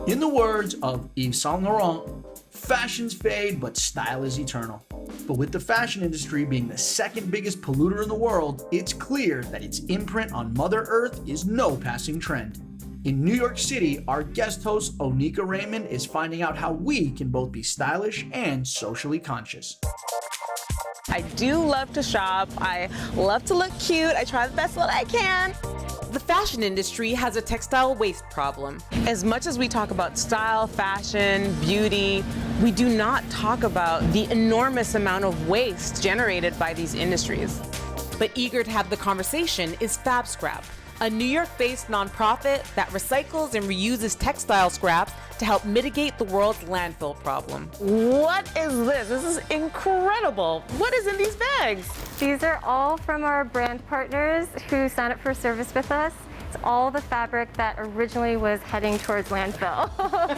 In the words of Yves Saint Laurent, fashions fade, but style is eternal. But with the fashion industry being the second biggest polluter in the world, it's clear that its imprint on Mother Earth is no passing trend. In New York City, our guest host Oneika Raymond is finding out how we can both be stylish and socially conscious. I do love to shop. I love to look cute. I try the best that I can. The fashion industry has a textile waste problem. As much as we talk about style, fashion, beauty, we do not talk about the enormous amount of waste generated by these industries. But eager to have the conversation is FABSCRAP, a New York-based nonprofit that recycles and reuses textile scraps to help mitigate the world's landfill problem. What is this? This is incredible. What is in these bags? These are all from our brand partners who sign up for service with us. It's all the fabric that originally was heading towards landfill.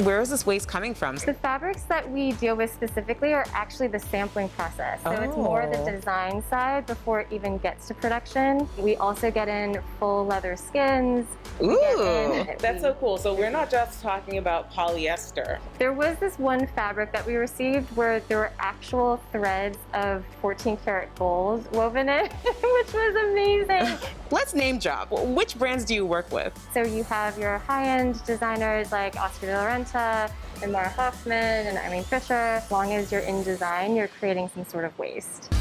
Where is this waste coming from? The fabrics that we deal with specifically are actually the sampling process. So it's more the design side before it even gets to production. We also get in full leather skins. Ooh, that's so cool. So we're not just talking about polyester. There was this one fabric that we received where there were actual threads of 14 karat gold woven in, which was amazing. Let's name drop. Which brands do you work with? So you have your high-end designers like Oscar de la Renta and Mara Hoffman and Eileen Fisher. As long as you're in design, you're creating some sort of waste.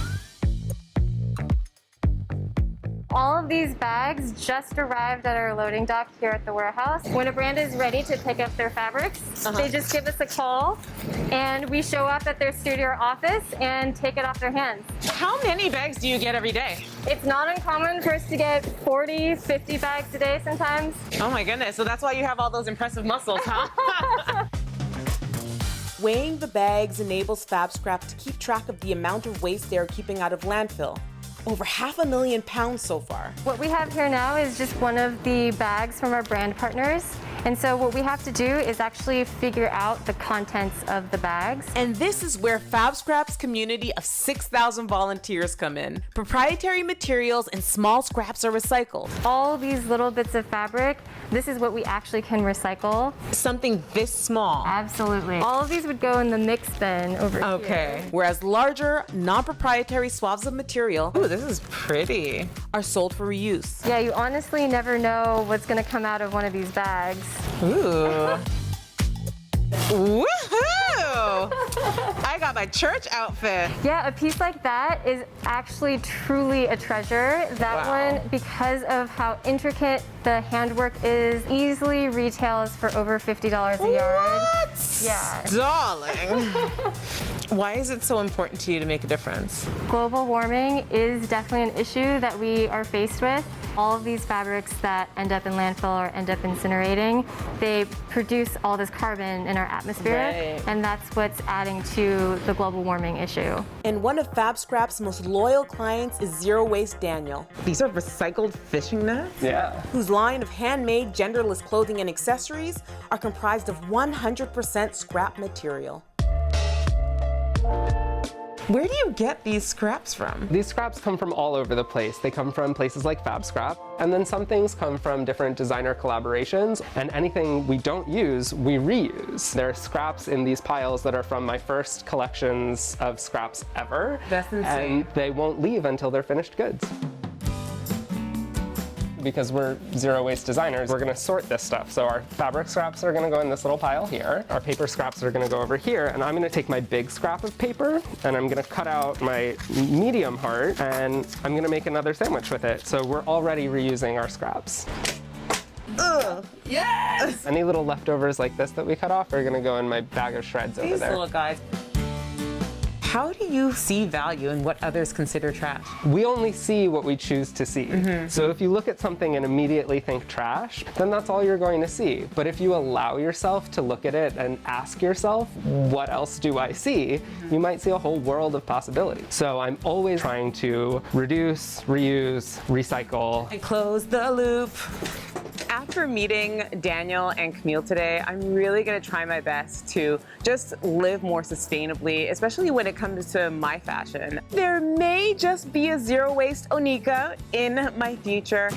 All of these bags just arrived at our loading dock here at the warehouse. When a brand is ready to pick up their fabrics, they just give us a call and we show up at their studio or office and take it off their hands. How many bags do you get every day? It's not uncommon for us to get 40, 50 bags a day sometimes. Oh my goodness, so that's why you have all those impressive muscles, huh? Weighing the bags enables FABSCRAP to keep track of the amount of waste they are keeping out of landfill. Over 500,000 pounds so far. What we have here now is just one of the bags from our brand partners. And so what we have to do is actually figure out the contents of the bags. And this is where FABSCRAP's community of 6,000 volunteers come in. Proprietary materials and small scraps are recycled. All these little bits of fabric, this is what we actually can recycle. Something this small. Absolutely. All of these would go in the mix bin over here. Okay. Whereas larger, non-proprietary swabs of material, ooh, this is pretty, are sold for reuse. Yeah, you honestly never know what's gonna come out of one of these bags. Ooh. Woohoo! I got my church outfit. Yeah, a piece like that is actually truly a treasure. That one, because of how intricate the handwork is, easily retails for over $50 a yard. What? Yeah. Darling. Why is it so important to you to make a difference? Global warming is definitely an issue that we are faced with. All of these fabrics that end up in landfill or end up incinerating, they produce all this carbon in our atmosphere, and that's what's adding to the global warming issue. And one of FABSCRAP's most loyal clients is Zero Waste Daniel. These are recycled fishing nets? Yeah. Whose line of handmade, genderless clothing and accessories are comprised of 100% scrap material. Where do you get these scraps from? These scraps come from all over the place. They come from places like FABSCRAP, and then some things come from different designer collaborations, and anything we don't use, we reuse. There are scraps in these piles that are from my first collections of scraps ever. That's insane. And they won't leave until they're finished goods. Because we're zero waste designers, we're gonna sort this stuff. So our fabric scraps are gonna go in this little pile here. Our paper scraps are gonna go over here. And I'm gonna take my big scrap of paper and I'm gonna cut out my medium heart and I'm gonna make another sandwich with it. So we're already reusing our scraps. Ugh, yes! Any little leftovers like this that we cut off are gonna go in my bag of shreds over These there. little guys. How do you see value in what others consider trash? We only see what we choose to see. So if you look at something and immediately think trash, then that's all you're going to see. But if you allow yourself to look at it and ask yourself, what else do I see? You might see a whole world of possibilities. So I'm always trying to reduce, reuse, recycle. And close the loop. After meeting Daniel and Camille today, I'm really gonna try my best to just live more sustainably, especially when it comes to my fashion. There may just be a zero waste Oneika in my future.